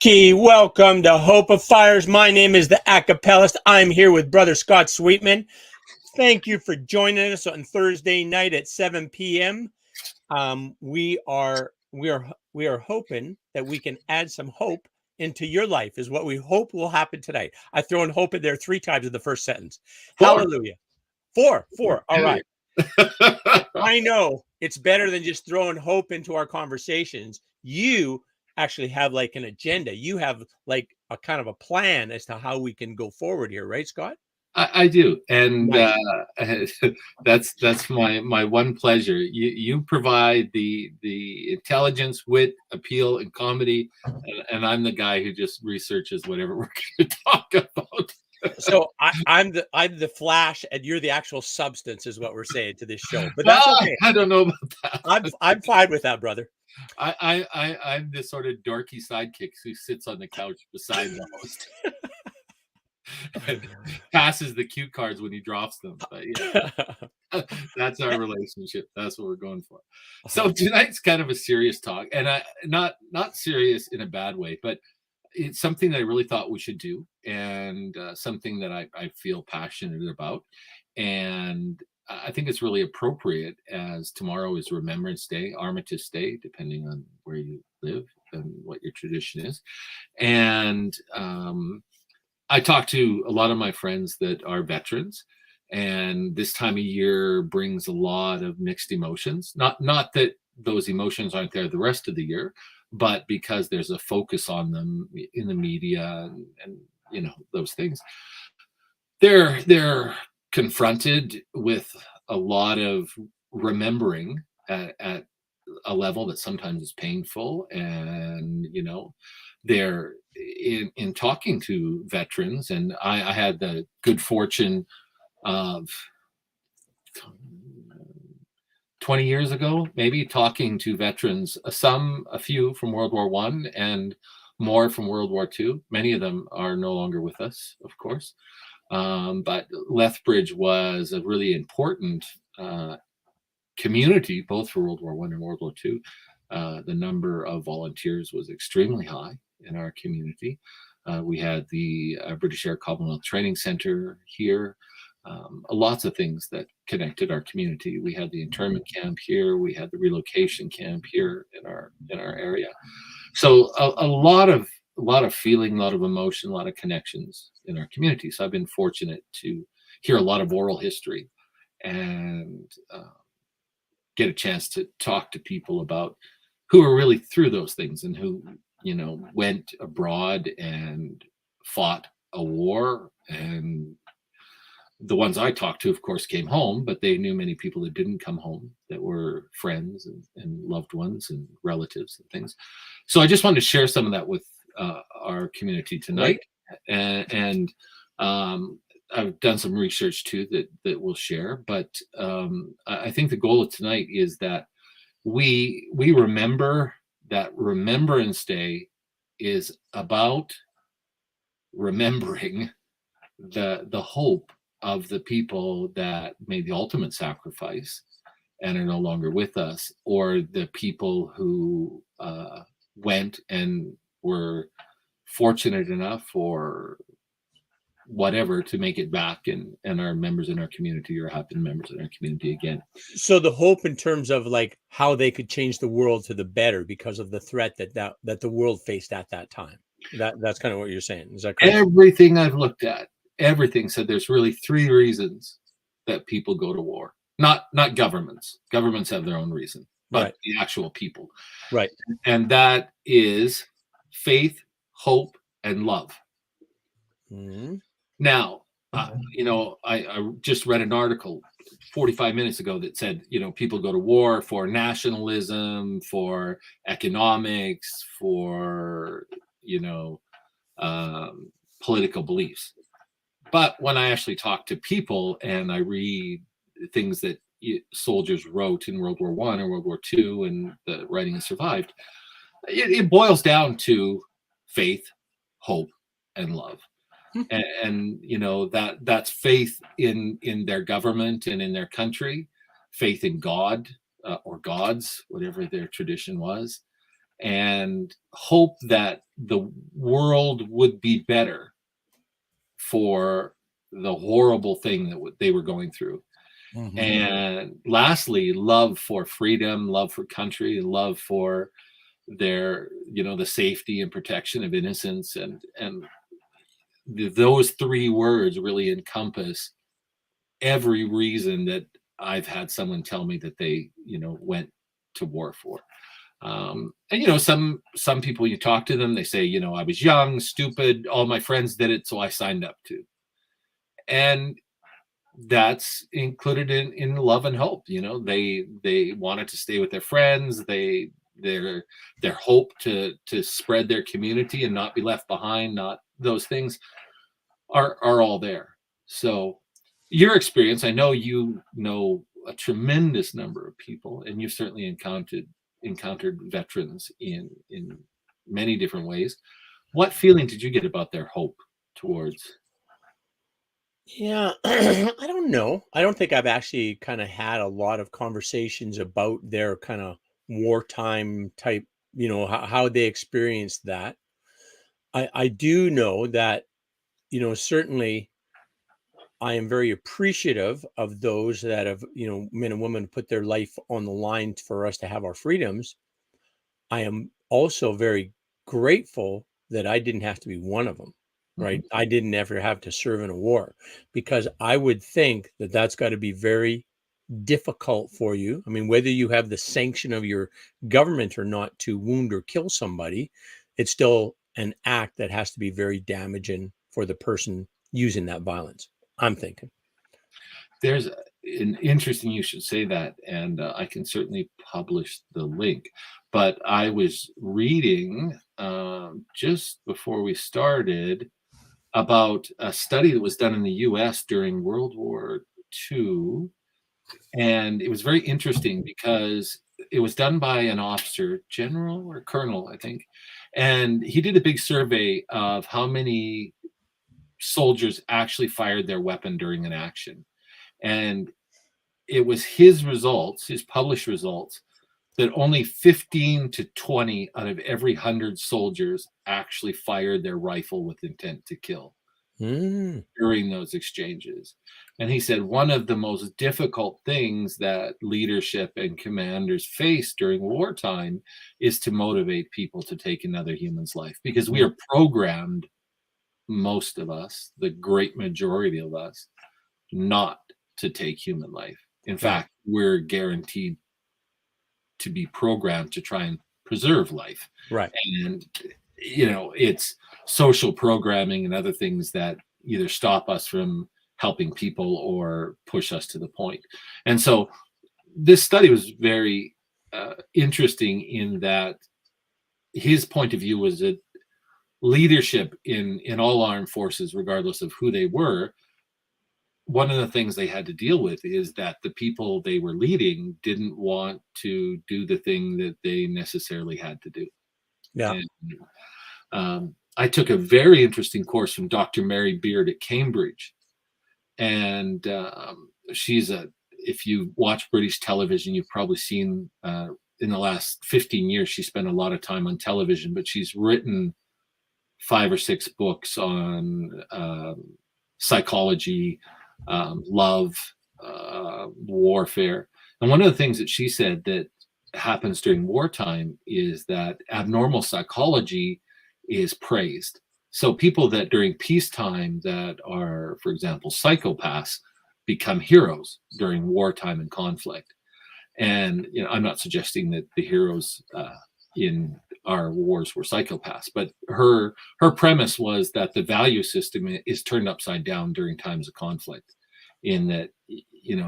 Welcome to Hopeifiers. My name is the Acapellist. I'm here with Brother Scott Sweetman. Thank you for joining us on Thursday night at 7 p.m. We are hoping that we can add some hope into your life. Is what we hope will happen tonight. I throw in hope in there 3 times in the first sentence. Hallelujah. Four. All right. I know it's better than just throwing hope into our conversations. You actually have like an agenda. You have like a kind of a plan as to how we can go forward here, right, Scott? I do, and Nice. that's my one pleasure. You provide the intelligence, wit, appeal, and comedy, and I'm the guy who just researches whatever we're going to talk about. So I'm the flash, and you're the actual substance, is what we're saying to this show. But that's okay. I don't know about that. I'm fine with that, brother. I'm this sort of dorky sidekick who sits on the couch beside the host. Passes the cue cards when he drops them. But yeah, that's our relationship. That's what we're going for. So tonight's kind of a serious talk, and not serious in a bad way, but it's something that I really thought we should do, and something that I feel passionate about, and I think it's really appropriate as tomorrow is Remembrance Day, Armistice Day, depending on where you live and what your tradition is, and I talk to a lot of my friends that are veterans, and this time of year brings a lot of mixed emotions. Not that those emotions aren't there the rest of the year, but because there's a focus on them in the media and you know those things. They're confronted with a lot of remembering at a level that sometimes is painful, and you know they're in talking to veterans, and I had the good fortune of 20 years ago maybe talking to veterans, a few from World War I and more from World War II. Many of them are no longer with us, of course, but Lethbridge was a really important community both for World War I and World War II. The number of volunteers was extremely high in our community. We had the British Air Commonwealth Training Center here. Lots of things that connected our community. We had the internment camp here. We had the relocation camp here in our area. So a lot of feeling, a lot of emotion, a lot of connections in our community. So I've been fortunate to hear a lot of oral history and get a chance to talk to people about who are really through those things and who, you know, went abroad and fought a war. And the ones I talked to, of course, came home, but they knew many people that didn't come home that were friends and loved ones and relatives and things. So I just wanted to share some of that with our community tonight. Right. And I've done some research too that we'll share, but I think the goal of tonight is that we remember that Remembrance Day is about remembering the hope of the people that made the ultimate sacrifice and are no longer with us, or the people who went and were fortunate enough or whatever to make it back and are members in our community or have been members in our community again. So the hope in terms of like how they could change the world to the better because of the threat that the world faced at that time. That's kind of what you're saying. Is that correct? Everything I've looked at, everything said there's really 3 reasons that people go to war. Not governments. Governments have their own reason, but right. The actual people. Right. And that is faith, hope, and love. Mm-hmm. Now, you know, I just read an article 45 minutes ago that said, you know, people go to war for nationalism, for economics, for, you know, political beliefs. But when I actually talk to people and I read things that soldiers wrote in World War I and World War II and the writing has survived, it boils down to faith, hope, and love. And you know that's faith in their government and in their country, faith in God or gods, whatever their tradition was, and hope that the world would be better for the horrible thing that they were going through. Mhm. And lastly, love for freedom, love for country, love for their, the safety and protection of innocence. And those three words really encompass every reason that I've had someone tell me that they, went to war for. And some people, you talk to them, they say, I was young, stupid, all my friends did it, so I signed up to. And that's included in love and hope. They wanted to stay with their friends, their hope to spread their community and not be left behind, not those things are all there. So your experience, I know you know a tremendous number of people, and you've certainly encountered veterans in many different ways. What feeling did you get about their hope towards? Yeah, I don't know. I don't think I've actually kind of had a lot of conversations about their kind of wartime type, how they experienced that. I do know that, certainly I am very appreciative of those that have, men and women put their life on the line for us to have our freedoms. I am also very grateful that I didn't have to be one of them, Mhm. right? I didn't ever have to serve in a war, because I would think that that's got to be very difficult for you. I mean, whether you have the sanction of your government or not to wound or kill somebody, it's still an act that has to be very damaging for the person using that violence, I'm thinking. There's an interesting, you should say that, and I can certainly publish the link. But I was reading just before we started about a study that was done in the US during World War II. And it was very interesting because it was done by an officer, general or colonel, I think. And he did a big survey of how many soldiers actually fired their weapon during an action. And it was his results, his published results, that only 15 to 20 out of every 100 soldiers actually fired their rifle with intent to kill Mm, during those exchanges. And he said one of the most difficult things that leadership and commanders face during wartime is to motivate people to take another human's life, because we mm, are programmed, most of us, the great majority of us, not to take human life. In yeah, fact, we're guaranteed to be programmed to try and preserve life. right. And, it's social programming and other things that either stop us from helping people or push us to the point. And so this study was very interesting in that his point of view was that leadership in all armed forces, regardless of who they were, one of the things they had to deal with is that the people they were leading didn't want to do the thing that they necessarily had to do. Yeah. And I took a very interesting course from Dr. Mary Beard at Cambridge. And if you watch British television, you've probably seen in the last 15 years, she spent a lot of time on television, but she's written 5 or 6 books on psychology, love, warfare. And one of the things that she said that happens during wartime is that abnormal psychology is praised. So people that during peacetime that are, for example, psychopaths, become heroes during wartime and conflict. And I'm not suggesting that the heroes in our wars were psychopaths, but her premise was that the value system is turned upside down during times of conflict. In that,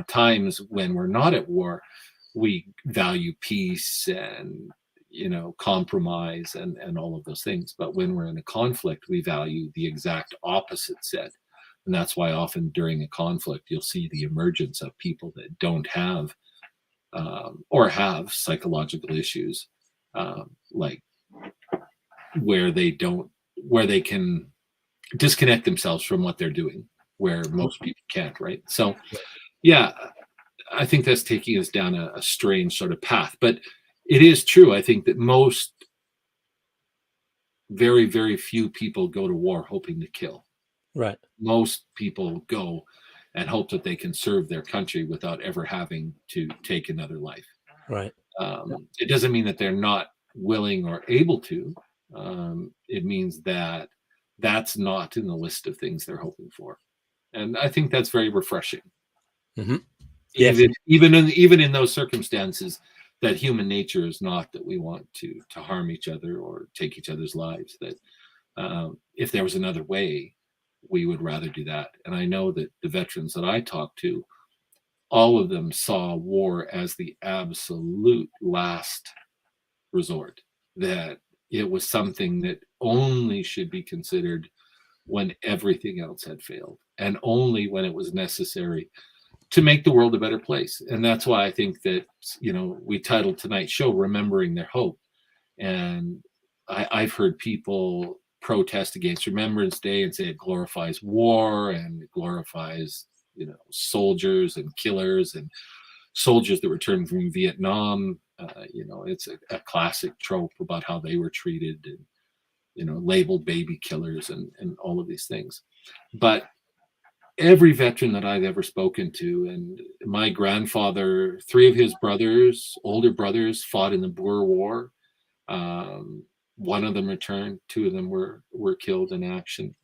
times when we're not at war, we value peace and compromise and all of those things. But when we're in a conflict, we value the exact opposite set. And that's why often during a conflict, you'll see the emergence of people that don't have or have psychological issues, like where they can disconnect themselves from what they're doing, where most people can't, right? So, yeah, I think that's taking us down a strange sort of path. But it is true. I think that most very, very few people go to war hoping to kill. Right. Most people go and hope that they can serve their country without ever having to take another life. Right. It doesn't mean that they're not willing or able to. It means that that's not in the list of things they're hoping for. And I think that's very refreshing. Mm-hmm. Yes. Even in those circumstances, that human nature is not that we want to harm each other or take each other's lives. That if there was another way, we would rather do that. And I know that the veterans that I talked to, all of them saw war as the absolute last resort, that it was something that only should be considered when everything else had failed, and only when it was necessary to make the world a better place. And that's why I think that, we titled tonight's show Remembering Their Hope. And I've heard people protest against Remembrance Day and say it glorifies war and it glorifies, soldiers and killers and soldiers that returned from Vietnam. It's a classic trope about how they were treated and, labeled baby killers and all of these things. But every veteran that I've ever spoken to, and my grandfather, 3 of his brothers, older brothers, fought in the Boer War. 1 of them returned, 2 of them were killed in action.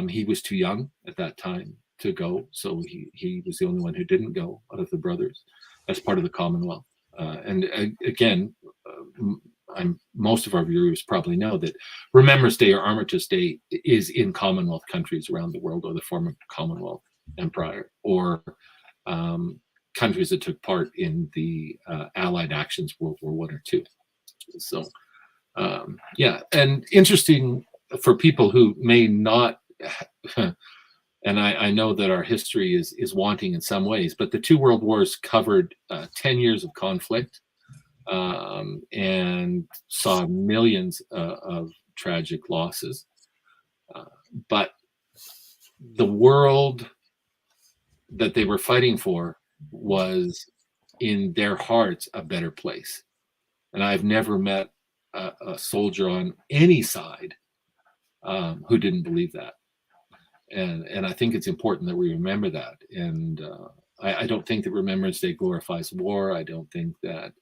He was too young at that time to go, so he was the only one who didn't go out of the brothers as part of the Commonwealth. Again, most of our viewers probably know that Remembrance Day or Armistice Day is in Commonwealth countries around the world, or the former Commonwealth Empire, or countries that took part in the Allied actions, World War I or II. So, and interesting for people who may not, and I know that our history is wanting in some ways, but the 2 world wars covered 10 years of conflict, and saw millions of tragic losses. But the world that they were fighting for was, in their hearts, a better place. And I've never met a soldier on any side who didn't believe that. And I think it's important that we remember that. And I don't think that Remembrance Day glorifies war. I don't think that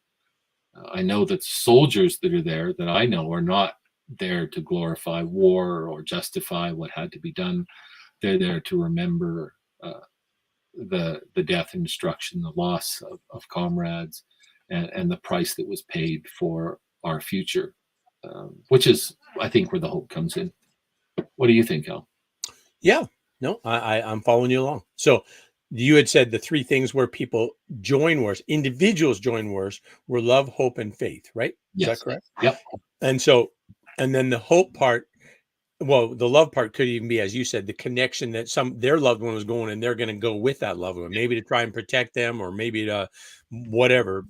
I know that soldiers that are there that I know are not there to glorify war or justify what had to be done. They're there to remember the death and destruction, the loss of comrades, and the price that was paid for our future, which is, I think, where the hope comes in. What do you think, Al? Yeah, no, I'm following you along. So you had said the 3 things where people join wars, individuals join wars, were love, hope, and faith, right? Yes. Is that correct? Yep. And then the hope part, well, the love part could even be, as you said, the connection that their loved one was going, and they're going to go with that loved one, maybe to try and protect them, or maybe to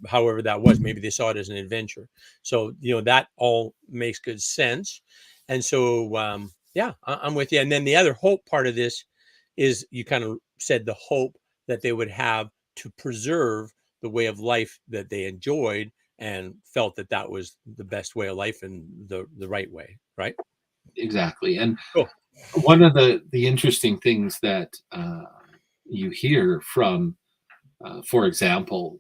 however that was. Maybe they saw it as an adventure. So, that all makes good sense. And so, I'm with you. And then the other hope part of this is, you kind of said the hope that they would have to preserve the way of life that they enjoyed and felt that was the best way of life and the right way, right? Exactly. And Cool. one of the interesting things that you hear from, for example,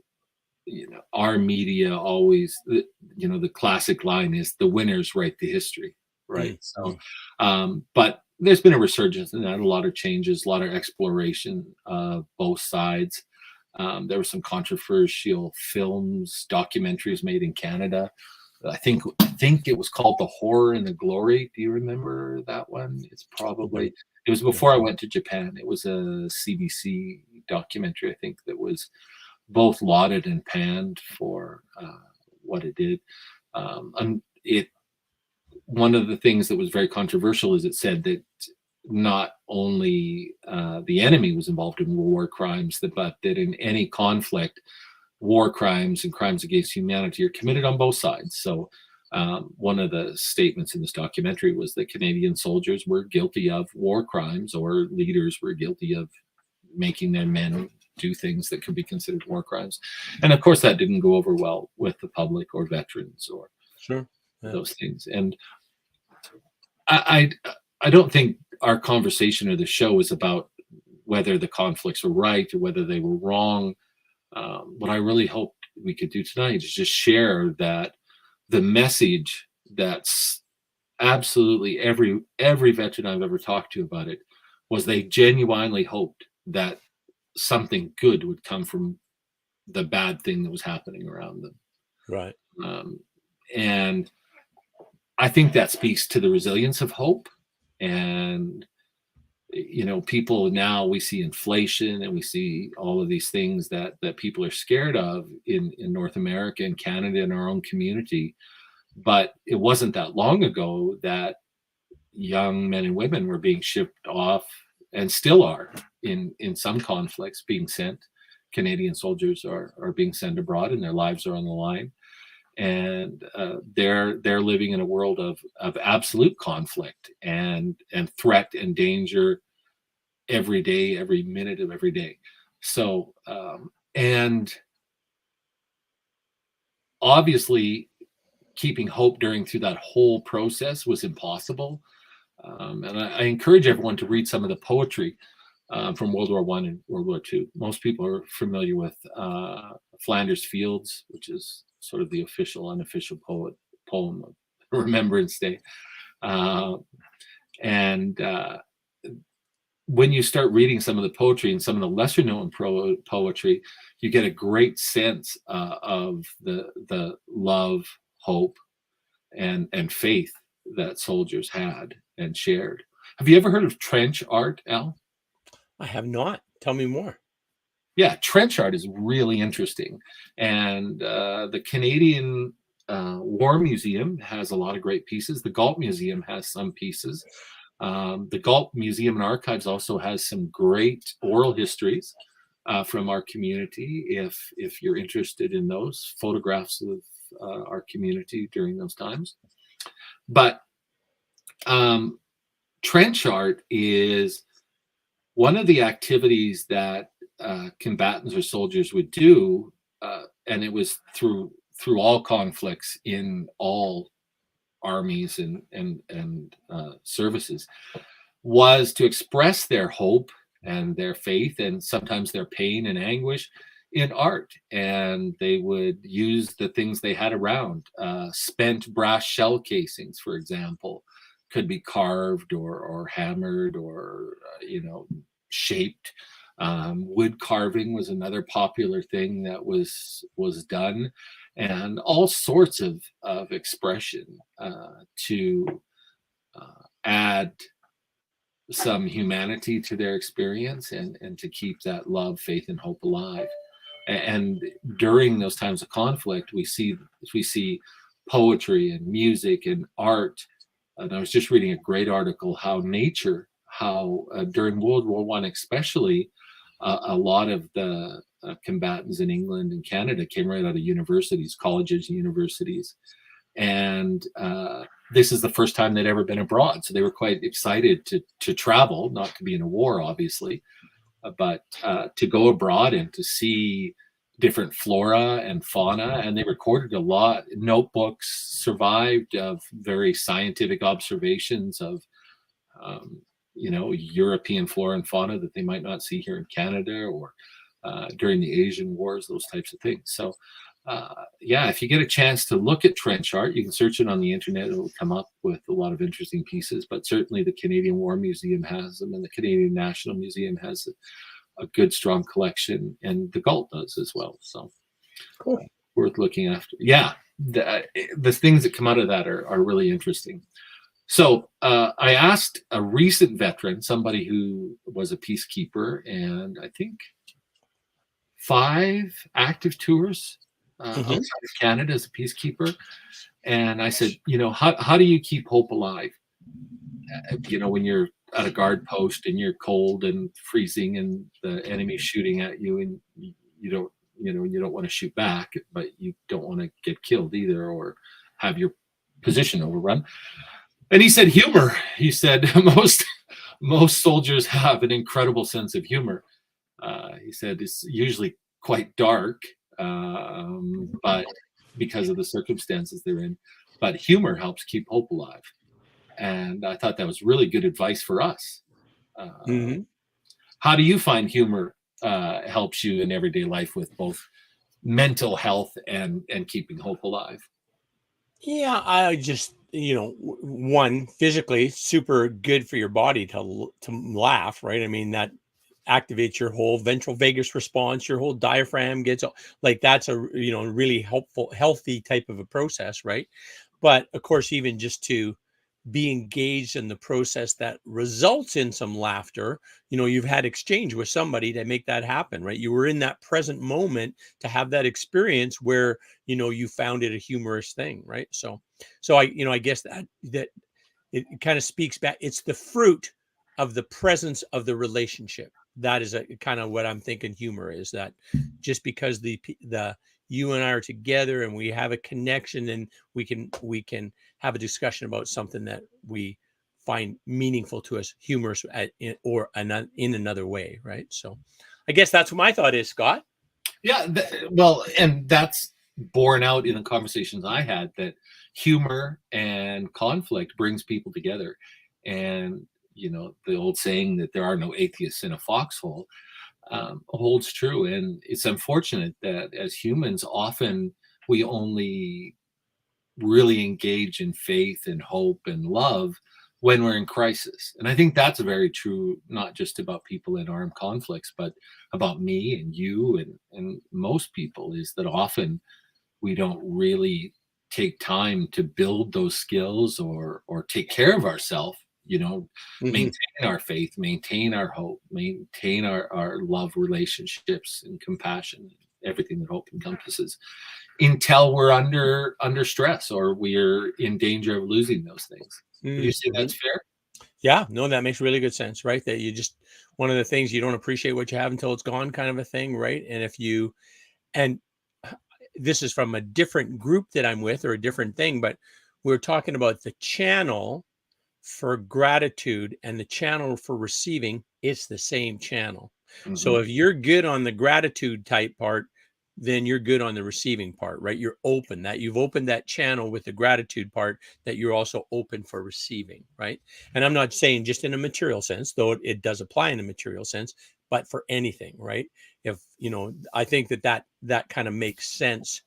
our media always, the classic line is, the winners write the history, right? Mm-hmm. So, but there's been a resurgence in that, a lot of changes, a lot of exploration of both sides. There were some controversial films, documentaries made in Canada. I think it was called The Horror and the Glory. Do you remember that one? It was before I went to Japan. It was a CBC documentary, I think, that was both lauded and panned for what it did. One of the things that was very controversial is it said that not only the enemy was involved in war crimes, but that in any conflict, war crimes and crimes against humanity are committed on both sides. So one of the statements in this documentary was that Canadian soldiers were guilty of war crimes, or leaders were guilty of making their men do things that could be considered war crimes. And of course, that didn't go over well with the public or veterans or those things. And I don't think our conversation or the show is about whether the conflicts were right or whether they were wrong. What I really hope we could do tonight is just share that the message that's absolutely every veteran I've ever talked to about it was they genuinely hoped that something good would come from the bad thing that was happening around them. Right. And I think that speaks to the resilience of hope. And people now, we see inflation and we see all of these things that people are scared of in North America and Canada and our own community. But it wasn't that long ago that young men and women were being shipped off, and still are in some conflicts, being sent. Canadian soldiers are being sent abroad and their lives are on the line. And they're living in a world of absolute conflict and threat and danger every day, every minute of every day. So and obviously keeping hope through that whole process was impossible. And I encourage everyone to read some of the poetry from World War I and World War II. Most people are familiar with Flanders Fields, which is sort of the official, unofficial poem of Remembrance Day. And when you start reading some of the poetry and some of the lesser known poetry, you get a great sense of the love, hope, and faith that soldiers had and shared. Have you ever heard of trench art, Al? I have not. Tell me more. Yeah, trench art is really interesting. And the Canadian War Museum has a lot of great pieces. The Galt Museum has some pieces. The Galt Museum and Archives also has some great oral histories from our community. If you're interested in those photographs of our community during those times. But trench art is one of the activities that combatants or soldiers would do, and it was through all conflicts in all armies and services, was to express their hope and their faith and sometimes their pain and anguish in art. And they would use the things they had around. Spent brass shell casings, for example, could be carved or hammered or shaped. Wood carving was another popular thing that was done, and all sorts of expression to add some humanity to their experience and to keep that love, faith, and hope alive. And during those times of conflict, we see poetry and music and art. And I was just reading a great article how during World War I especially, a lot of the combatants in England and Canada came right out of universities, colleges, universities. And this is the first time they'd ever been abroad. So they were quite excited to travel, not to be in a war, obviously, but to go abroad and to see different flora and fauna. And they recorded a lot. Notebooks survived of very scientific observations of European flora and fauna that they might not see here in Canada or during the Asian wars, those types of things. So if you get a chance to look at trench art, you can search it on the internet. It'll come up with a lot of interesting pieces, but certainly the Canadian War Museum has them, and the Canadian National Museum has a good, strong collection, and the Galt does as well. So cool. Worth looking after. Yeah, the things that come out of that are really interesting. So I asked a recent veteran, somebody who was a peacekeeper, and I think 5 active tours outside of Canada as a peacekeeper. And I said, how do you keep hope alive? When you're at a guard post and you're cold and freezing and the enemy's shooting at you and you don't want to shoot back, but you don't want to get killed either or have your position overrun. And he said humor. He said most soldiers have an incredible sense of humor. He said it's usually quite dark, but because of the circumstances they're in. But humor helps keep hope alive. And I thought that was really good advice for us. Mm-hmm. How do you find humor helps you in everyday life with both mental health and keeping hope alive? Yeah, I just, one, physically super good for your body to laugh, right? I mean, that activates your whole ventral vagus response, your whole diaphragm gets like that's a really helpful, healthy type of a process, right? But of course, even just to be engaged in the process that results in some laughter, you've had exchange with somebody to make that happen, right? You were in that present moment to have that experience where you found it a humorous thing, right? So I guess that it kind of speaks back. It's the fruit of the presence of the relationship. That is a kind of what I'm thinking humor is, that just because the you and I are together and we have a connection, and we can have a discussion about something that we find meaningful to us, humorous in another way, right? So I guess that's what my thought is, Scott. Yeah, well, and that's borne out in the conversations I had, that humor and conflict brings people together. And, the old saying that there are no atheists in a foxhole holds true. And it's unfortunate that as humans, often we only really engage in faith and hope and love when we're in crisis. And I think that's very true, not just about people in armed conflicts, but about me and you and most people, is that often we don't really take time to build those skills or take care of ourselves, maintain Mhm. our faith, maintain our hope, maintain our love relationships and compassion, everything that hope encompasses, until we're under stress or we're in danger of losing those things. Would you say Mhm. that's fair? Yeah, no, that makes really good sense, right? That you just, one of the things, you don't appreciate what you have until it's gone, kind of a thing, right? And if you, and this is from a different group that I'm with or a different thing, but we're talking about the channel for gratitude and the channel for receiving. It's the same channel. Hmm. So if you're good on the gratitude type part, then you're good on the receiving part, right? You're open, that you've opened that channel with the gratitude part, that you're also open for receiving, right? And I'm not saying just in a material sense, though it does apply in a material sense, but for anything, right? If I think that kind of makes sense,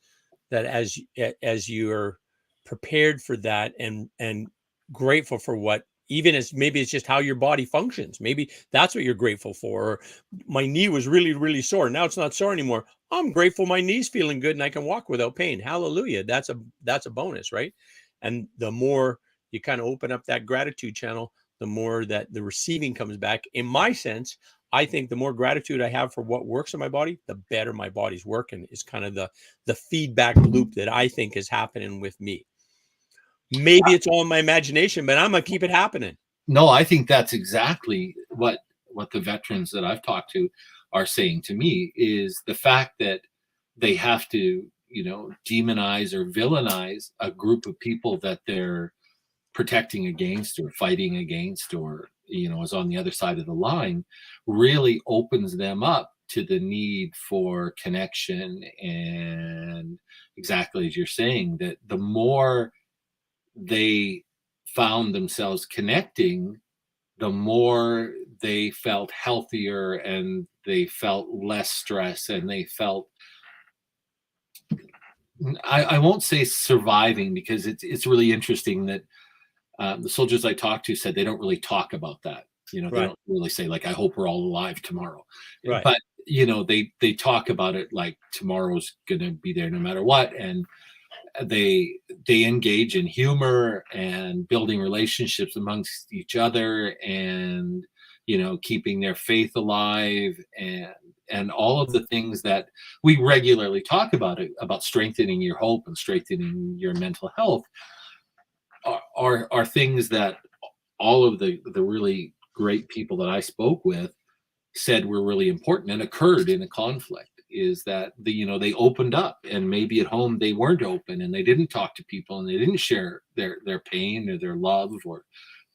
that as you're prepared for that, and grateful for what, even as maybe it's just how your body functions, maybe that's what you're grateful for. Or my knee was really really sore, now it's not sore anymore. I'm grateful my knee's feeling good and I can walk without pain. Hallelujah. That's a bonus, right? And the more you kind of open up that gratitude channel, the more that the receiving comes back. In my sense, I think the more gratitude I have for what works in my body, the better my body's working, is kind of the feedback loop that I think is happening with me. Maybe it's all in my imagination, but I'm gonna keep it happening. No, I think that's exactly what the veterans that I've talked to are saying to me, is the fact that they have to, demonize or villainize a group of people that they're protecting against or fighting against, or is on the other side of the line, really opens them up to the need for connection. And exactly as you're saying, that the more they found themselves connecting, the more they felt healthier and they felt less stress and they felt, I won't say surviving, because it's really interesting that the soldiers I talked to said they don't really talk about that. They Right, don't really say, like, I hope we're all alive tomorrow. right. But they talk about it like tomorrow's gonna be there no matter what. And they engage in humor and building relationships amongst each other, and keeping their faith alive, and all of the things that we regularly talk about strengthening your hope and strengthening your mental health, are things that all of the really great people that I spoke with said were really important and occurred in a conflict. Is that they opened up, and maybe at home they weren't open and they didn't talk to people and they didn't share their pain or their love or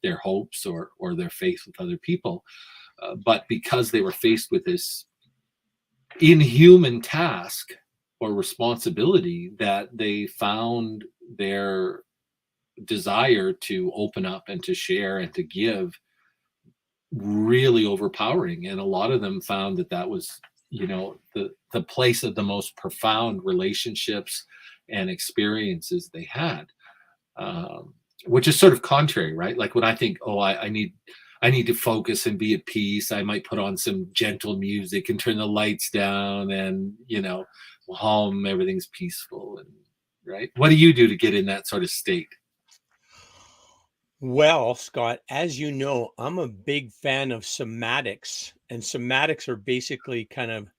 their hopes or their faith with other people, but because they were faced with this inhuman task or responsibility, that they found their desire to open up and to share and to give really overpowering. And a lot of them found that that was, you know, the place of the most profound relationships and experiences they had, which is sort of contrary, right? Like when I think, oh, I need to focus and be at peace, I might put on some gentle music and turn the lights down and, you know, hum, everything's peaceful. And right. What do you do to get in that sort of state? Well, Scott, as you know, I'm a big fan of somatics, and somatics are basically kind of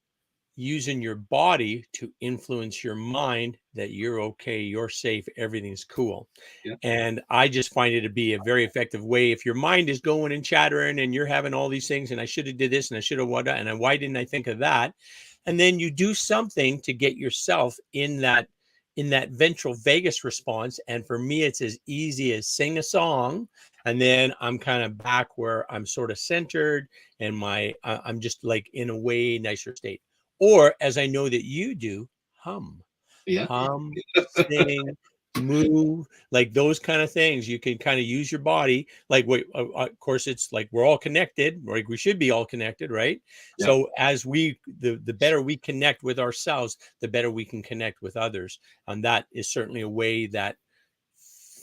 using your body to influence your mind that you're okay, you're safe, everything's cool. Yeah. And I just find it to be a very effective way. If your mind is going and chattering and you're having all these things, and I should have did this and I should have what, and why didn't I think of that? And then you do something to get yourself in that ventral vagus response. And for me, it's as easy as sing a song, and then I'm kind of back where I'm sort of centered, and I'm just like in a way nicer state. Or as I know that you do, hum, Yeah. sing, move, like those kind of things. You can kind of use your body. Like, wait, of course, it's like we're all connected, like we should be all connected, right? Yeah. So as the better we connect with ourselves, the better we can connect with others. And that is certainly a way that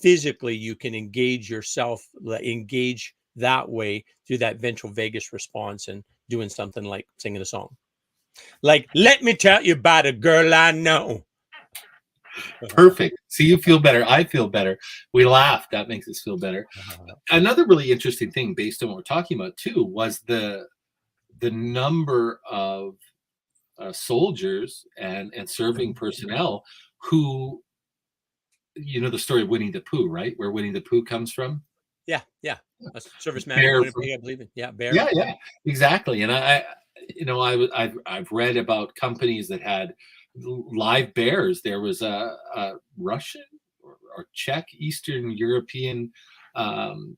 physically you can engage yourself, engage that way through that ventral vagus response and doing something like singing a song. Like, let me tell you about a girl I know. Perfect. See, you feel better. I feel better. We laugh. That makes us feel better. Another really interesting thing based on what we're talking about too was the number of soldiers and serving personnel who, you know, the story of Winnie the Pooh, right? Where Winnie the Pooh comes from. Yeah. A serviceman in Bear Winnipeg, I believe. Yeah, Bear. Yeah, exactly. And you know, I've read about companies that had live bears. There was a Russian or Czech Eastern European um,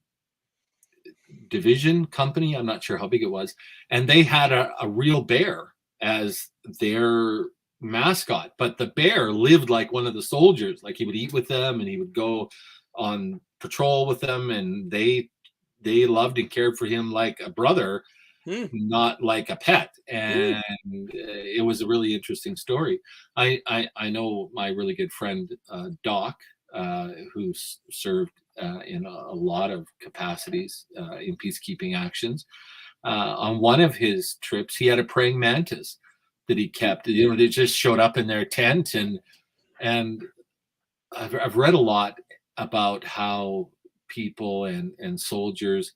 division company. I'm not sure how big it was, and they had a real bear as their mascot. But the bear lived like one of the soldiers. Like he would eat with them, and he would go on patrol with them, and they loved and cared for him like a brother, not like a pet. And it was a really interesting story. I know my really good friend Doc, who served in a lot of capacities in peacekeeping actions. On one of his trips, he had a praying mantis that he kept. You know, they just showed up in their tent, and I've read a lot about how people and soldiers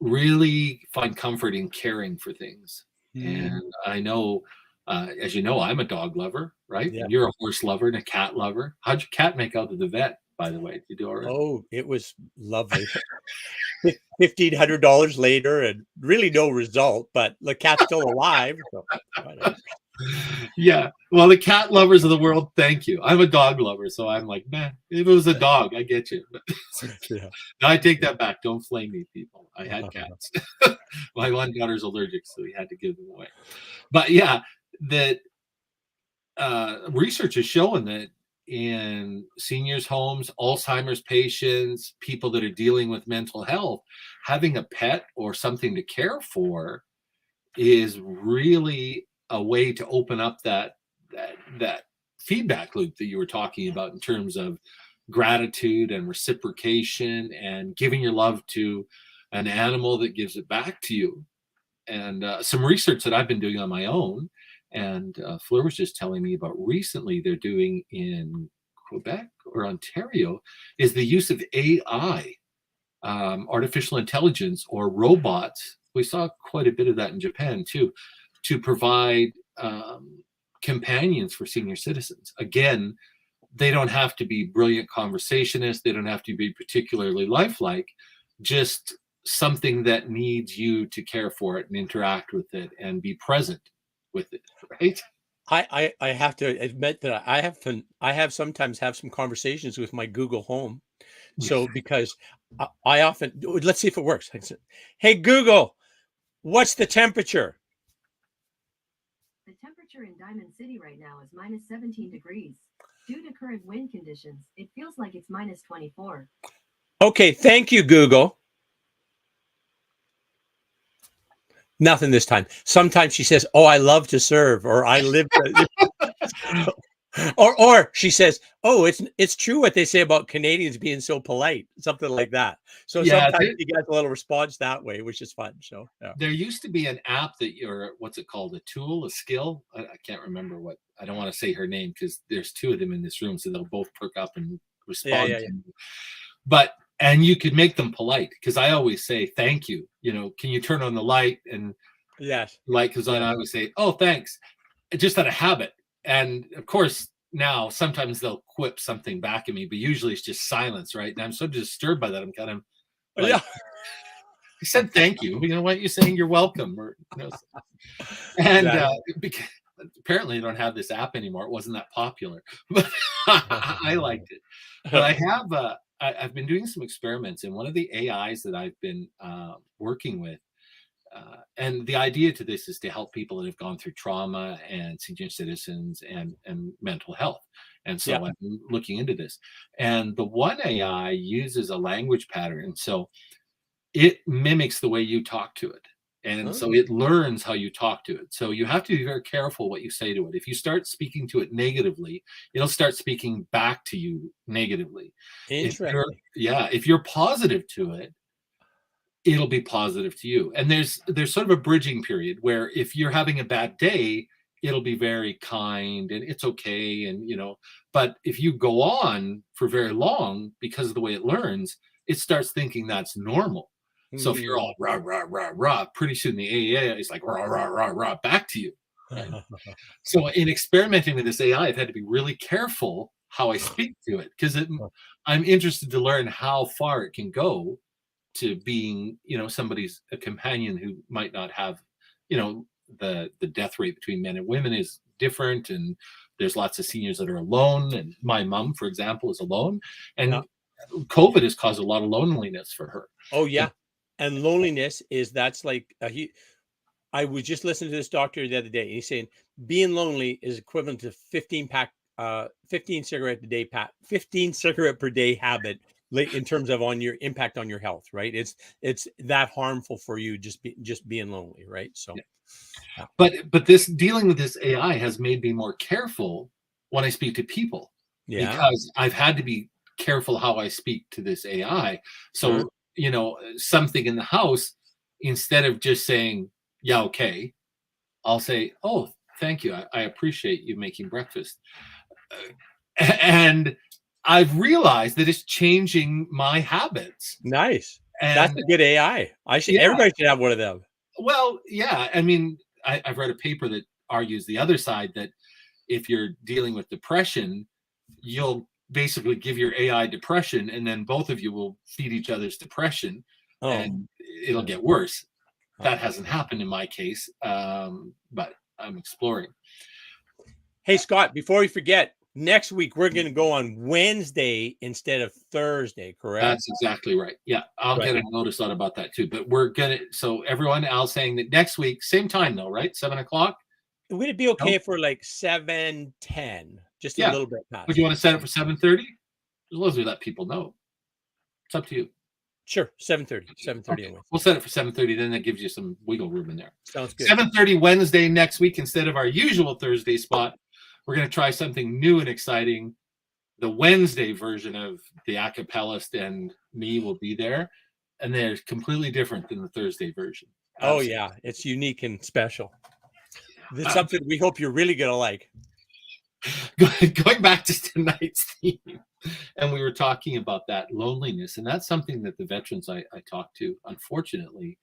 really find comfort in caring for things. And I know, as you know, I'm a dog lover, right? Yeah. And you're a horse lover and a cat lover. How'd your cat make out to the vet, by the way? Did you do all right? Oh, it was lovely. $1,500 later, and really no result, but the cat's still alive. So whatever. Yeah. Well, the cat lovers of the world, thank you. I'm a dog lover, so I'm like, man, if it was a dog, I get you. Yeah. No, I take that back. Don't flame me, people. I had cats. My one daughter's allergic, so we had to give them away. But yeah, that research is showing that in seniors' homes, Alzheimer's patients, people that are dealing with mental health, having a pet or something to care for is really a way to open up that feedback loop that you were talking about in terms of gratitude and reciprocation and giving your love to an animal that gives it back to you. And some research that I've been doing on my own, and Fleur was just telling me about recently they're doing in Quebec or Ontario, is the use of AI, artificial intelligence or robots. We saw quite a bit of that in Japan too, to provide companions for senior citizens. Again, they don't have to be brilliant conversationists. They don't have to be particularly lifelike, just something that needs you to care for it and interact with it and be present with it, right? I have to admit that I have sometimes have some conversations with my Google Home. So because I often, let's see if it works. Hey Google, what's the temperature? The temperature in Diamond City right now is -17 degrees. Due to current wind conditions, it feels like it's minus 24. Okay, thank you, Google. Nothing this time. Sometimes she says, "Oh, I love to serve," or "I live to," or she says, "Oh, it's true what they say about Canadians being so polite," something like that. So Yeah, sometimes you get a little response that way, which is fun. So yeah. there used to be an app that what's it called? A tool, a skill? I can't remember what. I don't want to say her name because there's two of them in this room, so they'll both perk up and respond Yeah. to me. But and you could make them polite because I always say thank you. Can you turn on the light and Yes. because I always say, oh, thanks. Just out of habit. And of course, now sometimes they'll quip something back at me, but usually it's just silence, right? And I'm so disturbed by that. I'm kind of like, Yeah. I said thank you. Why aren't you saying you're welcome? And because apparently, I don't have this app anymore. It wasn't that popular, but I liked it. But I have. I've been doing some experiments, and one of the AIs that I've been working with, and the idea to this is to help people that have gone through trauma and senior citizens and mental health. And so I'm looking into this. And the one AI uses a language pattern, so it mimics the way you talk to it. And so it learns how you talk to it. So you have to be very careful what you say to it. If you start speaking to it negatively, it'll start speaking back to you negatively. Interesting. If you're positive to it, it'll be positive to you. And there's sort of a bridging period where if you're having a bad day, it'll be very kind and it's okay. And, but if you go on for very long, because of the way it learns, it starts thinking that's normal. So if you're all rah, rah, rah, rah, pretty soon the AI is like rah, rah, rah, rah, back to you. Right? So in experimenting with this AI, I've had to be really careful how I speak to it because I'm interested to learn how far it can go to being, somebody's a companion who might not have, the death rate between men and women is different. And there's lots of seniors that are alone. And my mom, for example, is alone. And COVID has caused a lot of loneliness for her. Oh, yeah. And loneliness that's like I was just listening to this doctor the other day. And he's saying being lonely is equivalent to 15 cigarette per day habit in terms of on your impact on your health, right? It's that harmful for you just being lonely, right? So but this dealing with this AI has made me more careful when I speak to people because I've had to be careful how I speak to this AI. So something in the house, instead of just saying yeah, okay, I'll say, oh, thank you, I appreciate you making breakfast. And I've realized that it's changing my habits. Nice. And that's a good AI. Everybody should have one of them. Well, yeah. I mean, I've read a paper that argues the other side, that if you're dealing with depression, you'll basically give your AI depression, and then both of you will feed each other's depression, and it'll get worse. That hasn't happened in my case, but I'm exploring. Hey, Scott, before we forget, next week we're going to go on Wednesday instead of Thursday, correct? That's exactly right. Yeah, I'll get a notice out about that too. But we're gonna. So everyone, Al's saying that next week, same time though, right? 7:00. Would it be okay for like 7:10? Just a little bit past. Would you want to set it for 7:30? As long as we let people know. It's up to you. Sure, 7:30. 7:30. Okay. We'll set it for 7:30. Then that gives you some wiggle room in there. Sounds good. 7:30 Wednesday next week instead of our usual Thursday spot. We're going to try something new and exciting. The Wednesday version of the acapellist and me will be there, and they're completely different than the Thursday version. Absolutely. Oh yeah, it's unique and special. It's something we hope you're really going to like. Going back to tonight's theme, and we were talking about that loneliness, and that's something that the veterans I talk to, unfortunately,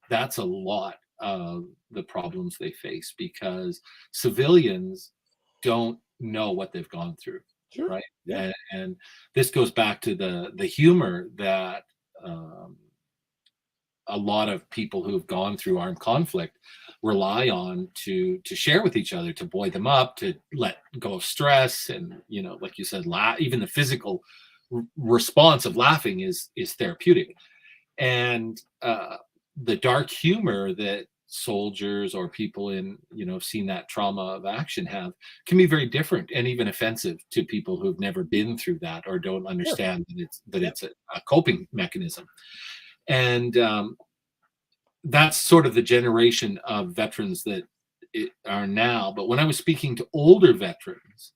that's a lot of the problems they face because civilians don't know what they've gone through. Sure. Right. Yeah. And this goes back to the humor that a lot of people who've gone through armed conflict rely on to share with each other, to buoy them up, to let go of stress. And, like you said, even the physical response of laughing is therapeutic. And the dark humor that soldiers or people in, seen that trauma of action have can be very different and even offensive to people who've never been through that or don't understand that it's a coping mechanism. And that's sort of the generation of veterans that are now. But when I was speaking to older veterans,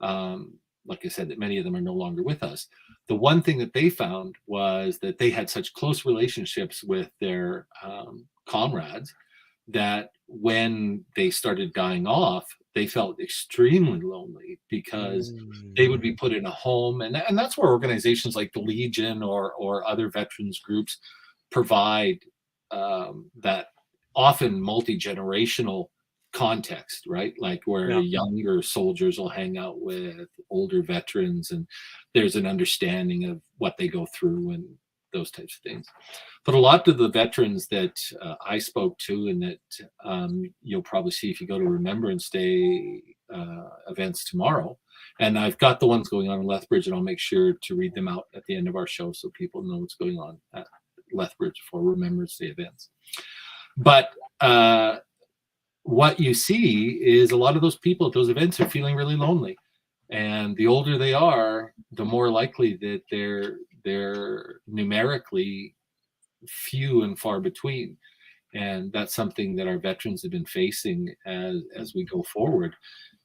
like I said, that many of them are no longer with us, the one thing that they found was that they had such close relationships with their comrades that when they started dying off, they felt extremely lonely because they would be put in a home. And that's where organizations like the Legion or other veterans groups provide that often multi-generational context, right? Like where younger soldiers will hang out with older veterans and there's an understanding of what they go through and those types of things. But a lot of the veterans that I spoke to and that you'll probably see if you go to Remembrance Day events tomorrow, and I've got the ones going on in Lethbridge, and I'll make sure to read them out at the end of our show so people know what's going on at Lethbridge for Remembrance Day events. But what you see is a lot of those people at those events are feeling really lonely, and the older they are, the more likely that they're numerically few and far between. And that's something that our veterans have been facing as we go forward,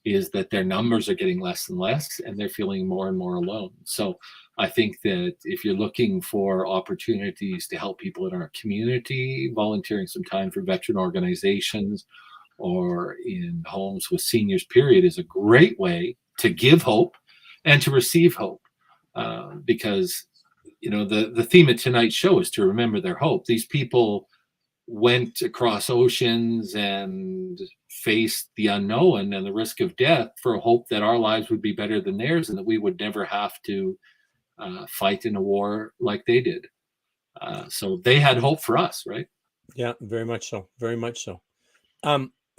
is that their numbers are getting less and less and they're feeling more and more alone. So I think that if you're looking for opportunities to help people in our community, volunteering some time for veteran organizations or in homes with seniors, period, is a great way to give hope and to receive hope. Because, the theme of tonight's show is to remember their hope. These people went across oceans and faced the unknown and the risk of death for a hope that our lives would be better than theirs and that we would never have to fight in a war like they did. So they had hope for us, right? Yeah, very much so. Very much so.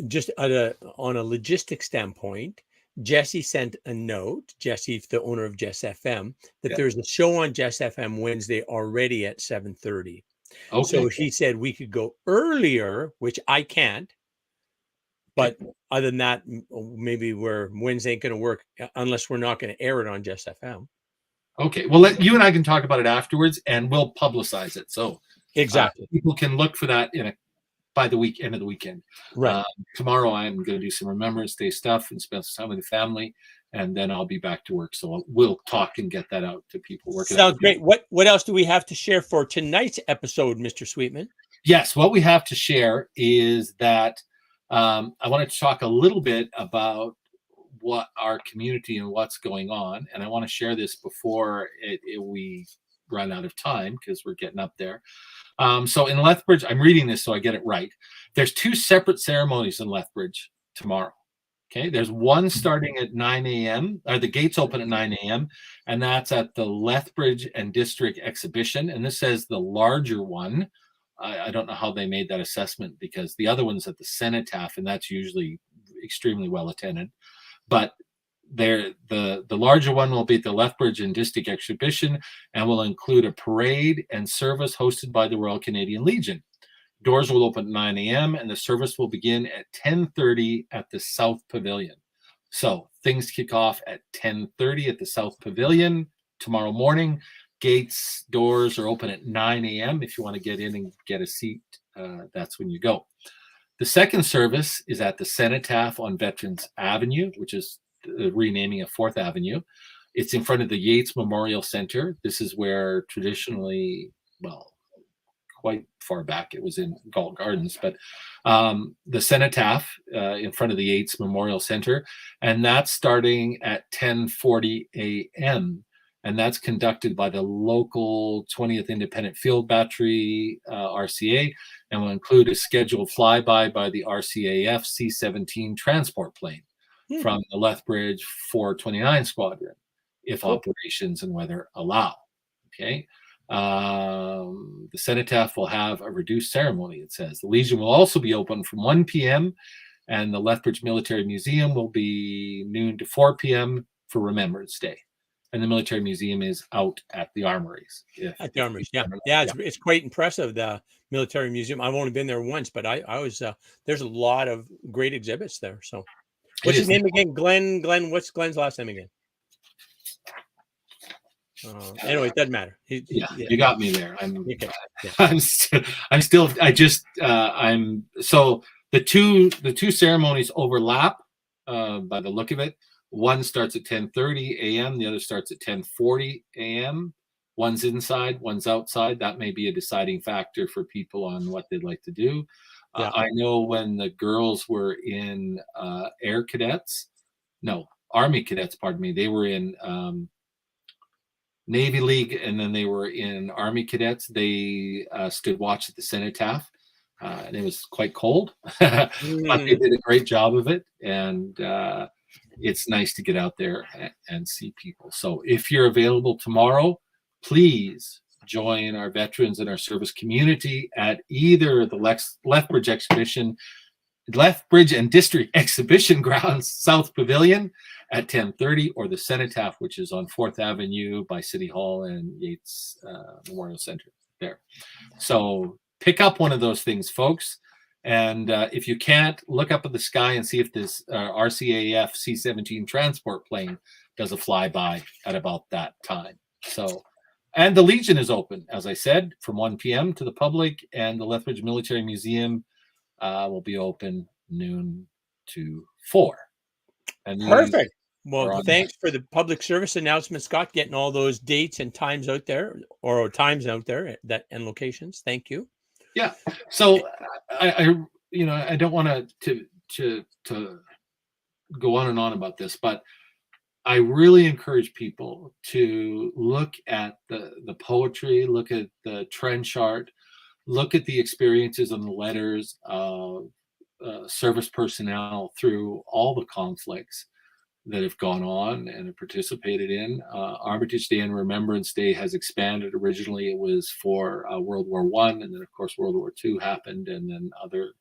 Just on a logistic standpoint, Jesse sent a note, Jesse, the owner of Jess FM, that there's a show on Jess FM Wednesday already at 7:30. Okay. So he said we could go earlier, which I can't. But other than that, maybe Wednesday ain't going to work unless we're not going to air it on Jess FM. Okay. Well, you and I can talk about it afterwards, and we'll publicize it. So exactly, people can look for that by the end of the weekend. Right. Tomorrow I'm going to do some Remembrance Day stuff and spend some time with the family, and then I'll be back to work. So we'll talk and get that out to people. Sounds great. What else do we have to share for tonight's episode, Mr. Sweetman? Yes, what we have to share is that I wanted to talk a little bit about what our community and what's going on, and I want to share this before we run out of time because we're getting up there. So in Lethbridge, I'm reading this so I get it right. There's 2 separate ceremonies in Lethbridge tomorrow. Okay, there's one starting at 9 a.m. or the gates open at 9 a.m. and that's at the Lethbridge and District Exhibition. And this says the larger one. I don't know how they made that assessment because the other one's at the Cenotaph, and that's usually extremely well attended. But the larger one will be at the Lethbridge and District Exhibition and will include a parade and service hosted by the Royal Canadian Legion. Doors will open at 9 a.m. and the service will begin at 10:30 at the South Pavilion. So things kick off at 10:30 at the South Pavilion tomorrow morning. Doors are open at 9 a.m. If you want to get in and get a seat, that's when you go. The second service is at the Cenotaph on Veterans Avenue, which is the renaming of 4th Avenue. It's in front of the Yates Memorial Center. This is where traditionally, quite far back, it was in Galt Gardens, but the Cenotaph in front of the Yates Memorial Center, and that's starting at 10:40 a.m. And that's conducted by the local 20th Independent Field Battery, RCA, and will include a scheduled flyby by the RCAF C-17 transport plane from the Lethbridge 429 Squadron, if operations and weather allow. Okay. The Cenotaph will have a reduced ceremony, it says. The Legion will also be open from 1 p.m. and the Lethbridge Military Museum will be noon to 4 p.m. for Remembrance Day. and the military museum is out at the armories. At the armories, yeah. It's quite impressive, the military museum. I've only been there once, but I was there's a lot of great exhibits there. So what's his name again? Glenn, what's Glenn's last name again? Anyway, it doesn't matter. You got me there. Okay. Yeah. So the two ceremonies overlap by the look of it. One starts at 10:30 a.m. The other starts at 10:40 a.m. One's inside, one's outside. That may be a deciding factor for people on what they'd like to do. I know when the girls were in Army cadets, pardon me, they were in Navy League, and then they were in Army cadets. They stood watch at the cenotaph, and it was quite cold, but they did a great job of it. And it's nice to get out there and see people. So if you're available tomorrow, please join our veterans and our service community at either the Lethbridge and District Exhibition Grounds South Pavilion at 10:30, or the Cenotaph, which is on 4th Avenue by City Hall and Yates Memorial Center there. So pick up one of those things, folks. And if you can't, look up at the sky and see if this RCAF C-17 transport plane does a flyby at about that time. So, and the Legion is open, as I said, from 1 p.m. to the public, and the Lethbridge Military Museum will be open noon to 4. And perfect. Well, thanks for the public service announcement, Scott, getting all those dates and times out there, or times out there and locations. Thank you. Yeah. So I don't want to go on and on about this, but I really encourage people to look at the poetry, look at the trend chart, look at the experiences and the letters of service personnel through all the conflicts that have gone on and have participated in. Armitage Day and Remembrance Day has expanded. Originally, it was for World War I, and then, of course, World War II happened, and then other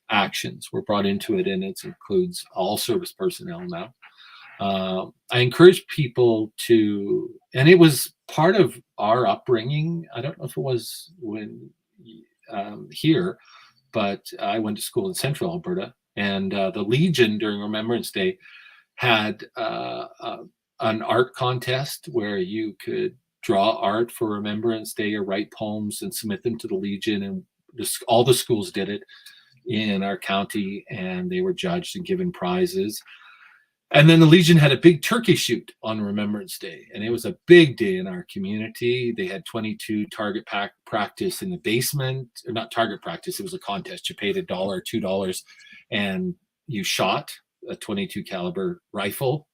actions were brought into it, and it includes all service personnel now. I encourage people to, and it was part of our upbringing. I don't know if it was when here, but I went to school in Central Alberta, and the Legion during Remembrance Day had an art contest where you could draw art for Remembrance Day or write poems and submit them to the Legion, and all the schools did it in our county, and they were judged and given prizes. And then the Legion had a big turkey shoot on Remembrance Day, and it was a big day in our community. They had 22 target practice in the basement, or not target practice, it was a contest. You paid $1, $2, and you shot a 22 caliber rifle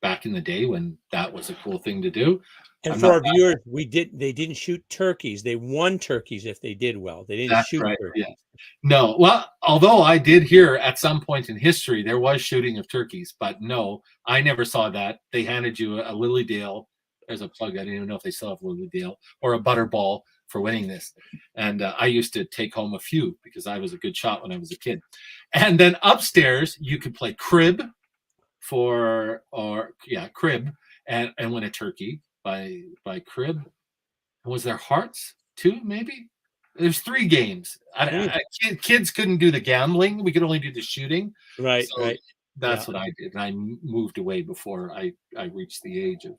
back in the day when that was a cool thing to do. And for our viewers, they didn't shoot turkeys. They won turkeys if they did well. They didn't shoot turkeys. Yeah. No, well, although I did hear at some point in history there was shooting of turkeys, but no, I never saw that. They handed you a Lily Dale. There's a plug. I don't even know if they still have Lily Dale, or a Butterball for winning this. And I used to take home a few because I was a good shot when I was a kid. And then upstairs you could play crib crib and win a turkey by crib. Was there hearts too? Maybe there's 3 games. Kids couldn't do the gambling. We could only do the shooting. Right. So right. That's what I did. And I moved away before I reached the age of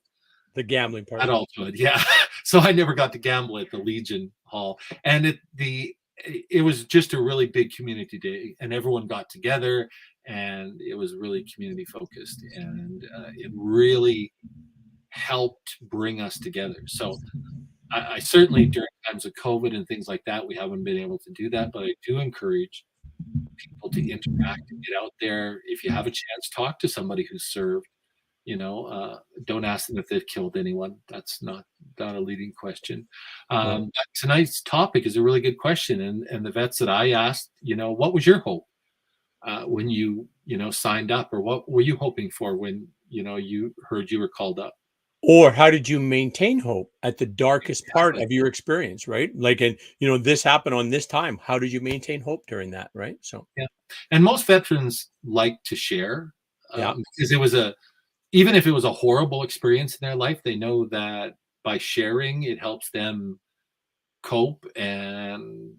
the gambling part. Adulthood. Yeah. So I never got to gamble at the Legion Hall. And it was just a really big community day, and everyone got together, and it was really community focused, and it really helped bring us together. So I certainly, during times of COVID and things like that, we haven't been able to do that, but I do encourage people to interact and get out there. If you have a chance, talk to somebody who's served. Don't ask them if they've killed anyone. That's not a leading question. But tonight's topic is a really good question. And the vets that I asked, what was your hope when you signed up, or what were you hoping for when, you heard you were called up? Or how did you maintain hope at the darkest part of your experience, right? Like, and this happened on this time. How did you maintain hope during that, right? So yeah, and most veterans like to share, because even if it was a horrible experience in their life, they know that by sharing, it helps them cope and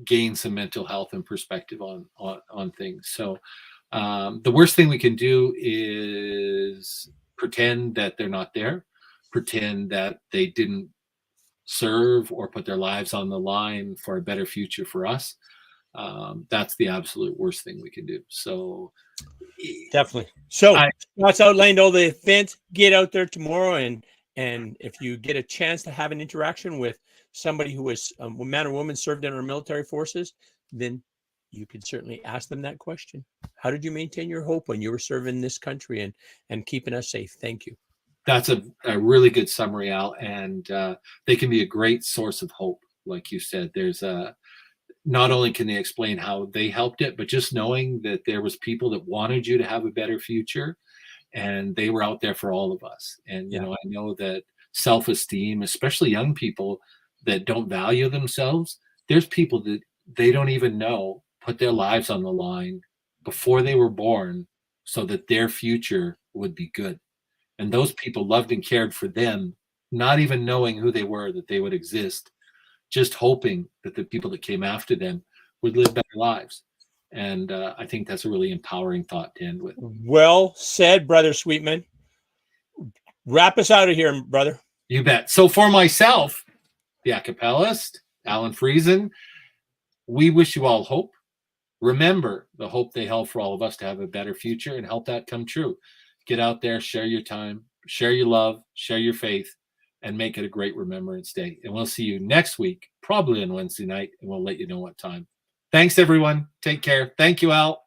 gain some mental health and perspective on things. So the worst thing we can do is pretend that they're not there, pretend that they didn't serve or put their lives on the line for a better future for us. That's the absolute worst thing we can do. So definitely. So Scott's outlined all the events. Get out there tomorrow, and if you get a chance to have an interaction with somebody who is a man or woman served in our military forces, then you can certainly ask them that question. How did you maintain your hope when you were serving this country and keeping us safe? Thank you. That's a really good summary, Al, and they can be a great source of hope. Like you said, there's not only can they explain how they helped it, but just knowing that there was people that wanted you to have a better future, and they were out there for all of us. And, you know, I know that self-esteem, especially young people that don't value themselves, there's people that they don't even know put their lives on the line before they were born so that their future would be good. And those people loved and cared for them, not even knowing who they were, that they would exist, just hoping that the people that came after them would live better lives. And I think that's a really empowering thought to end with. Well said, Brother Sweetman. Wrap us out of here, brother. You bet. So for myself, the acapellist, Alan Friesen, we wish you all hope. Remember the hope they held for all of us to have a better future and help that come true. Get out there, share your time, share your love, share your faith, and make it a great Remembrance Day. And we'll see you next week, probably on Wednesday night, and we'll let you know what time. Thanks, everyone. Take care. Thank you, Al.